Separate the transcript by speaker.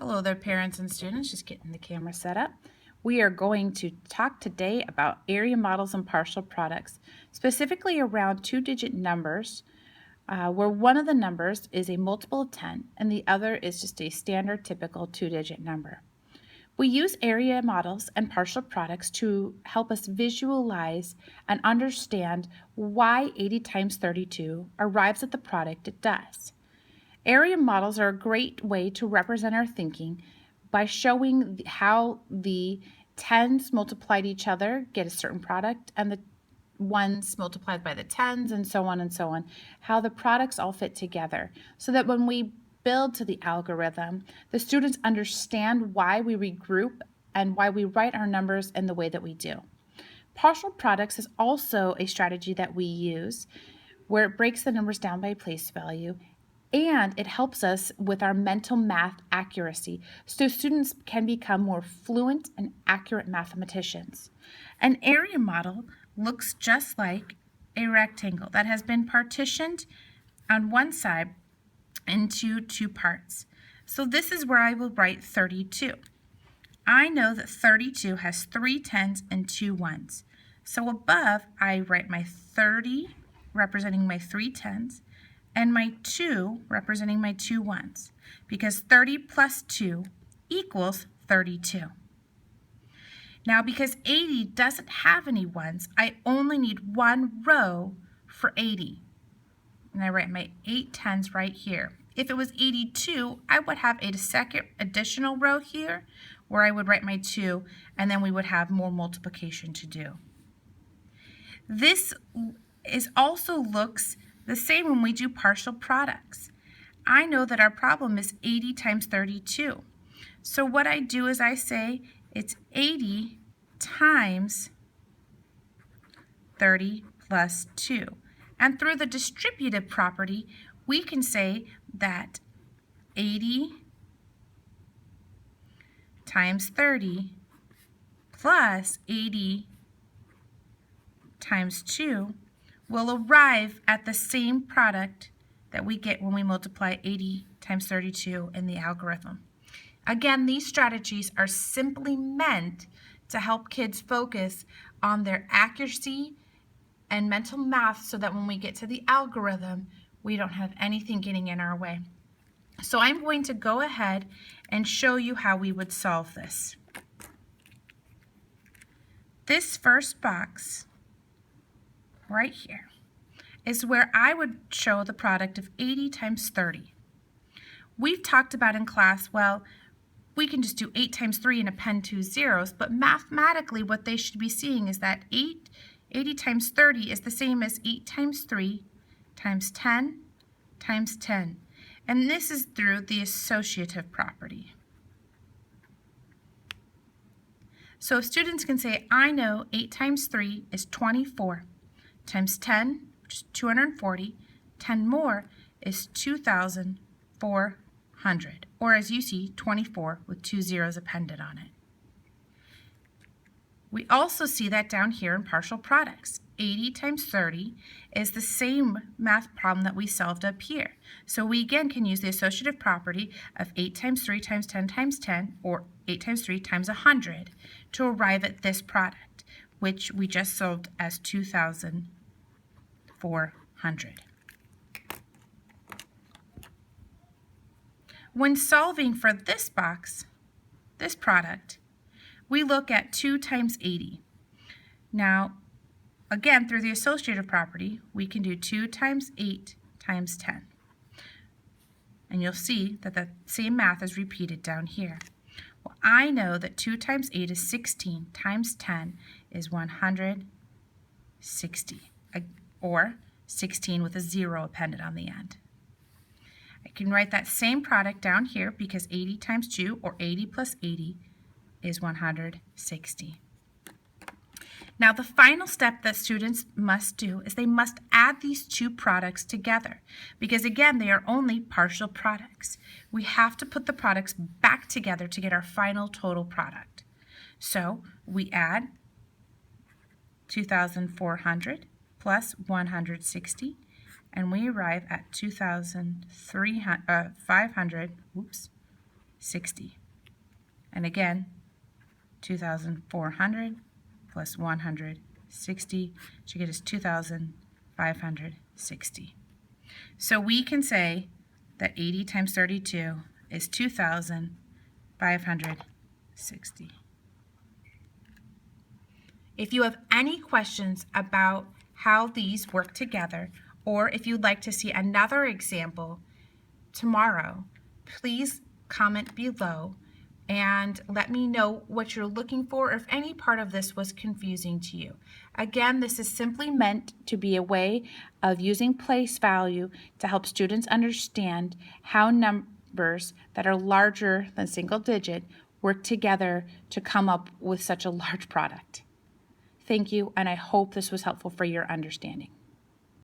Speaker 1: Hello there, parents and students. Just getting the camera set up. We are going to talk today about area models and partial products, specifically around two-digit numbers, where one of the numbers is a multiple of 10 and the other is just a standard typical two-digit number. We use area models and partial products to help us visualize and understand why 80 times 32 arrives at the product it does. Area models are a great way to represent our thinking by showing how the tens multiplied each other get a certain product and the ones multiplied by the tens and so on, how the products all fit together so that when we build to the algorithm, the students understand why we regroup and why we write our numbers in the way that we do. Partial products is also a strategy that we use where it breaks the numbers down by place value, and it helps us with our mental math accuracy so students can become more fluent and accurate mathematicians. An area model looks just like a rectangle that has been partitioned on one side into two parts. So this is where I will write 32. I know that 32 has 3 tens and 2 ones. So above, I write my 30 representing my 3 tens and my 2 representing my 2 ones, because 30 plus 2 equals 32. Now, because 80 doesn't have any ones, I only need one row for 80. And I write my 8 tens right here. If it was 82, I would have a second additional row here where I would write my 2, and then we would have more multiplication to do. This also looks the same when we do partial products. I know that our problem is 80 times 32. So what I do is I say it's 80 times 30 plus 2. And through the distributive property, we can say that 80 times 30 plus 80 times 2 will arrive at the same product that we get when we multiply 80 times 32 in the algorithm. Again, these strategies are simply meant to help kids focus on their accuracy and mental math so that when we get to the algorithm, we don't have anything getting in our way. So I'm going to go ahead and show you how we would solve this. This first box right here is where I would show the product of 80 times 30. We've talked about in class, well, we can just do 8 times 3 and append 2 zeros, but mathematically what they should be seeing is that 80 times 30 is the same as 8 times 3 times 10 times 10. And this is through the associative property. So students can say, I know 8 times 3 is 24, times 10, which is 240, 10 more is 2,400, or as you see, 24 with 2 zeros appended on it. We also see that down here in partial products. 80 times 30 is the same math problem that we solved up here. So we again can use the associative property of 8 times 3 times 10 times 10, or 8 times 3 times 100 to arrive at this product, which we just solved as 2,400. When solving for this box, this product, we look at 2 times 80. Now, again, through the associative property, we can do 2 times 8 times 10. And you'll see that the same math is repeated down here. Well, I know that 2 times 8 is 16 times 10 is 160, or 16 with a 0 appended on the end. I can write that same product down here because 80 times 2, or 80 plus 80, is 160. Now the final step that students must do is they must add these two products together, because again they are only partial products. We have to put the products back together to get our final total product. So we add 2,400 plus 160, and we arrive at 2,500, 60. And again, 2,400 plus 160 should get us 2,560. So we can say that 80 times 32 is 2,560. If you have any questions about how these work together, or if you'd like to see another example tomorrow, please comment below and let me know what you're looking for, or if any part of this was confusing to you. Again, this is simply meant to be a way of using place value to help students understand how numbers that are larger than single digit work together to come up with such a large product. Thank you, and I hope this was helpful for your understanding.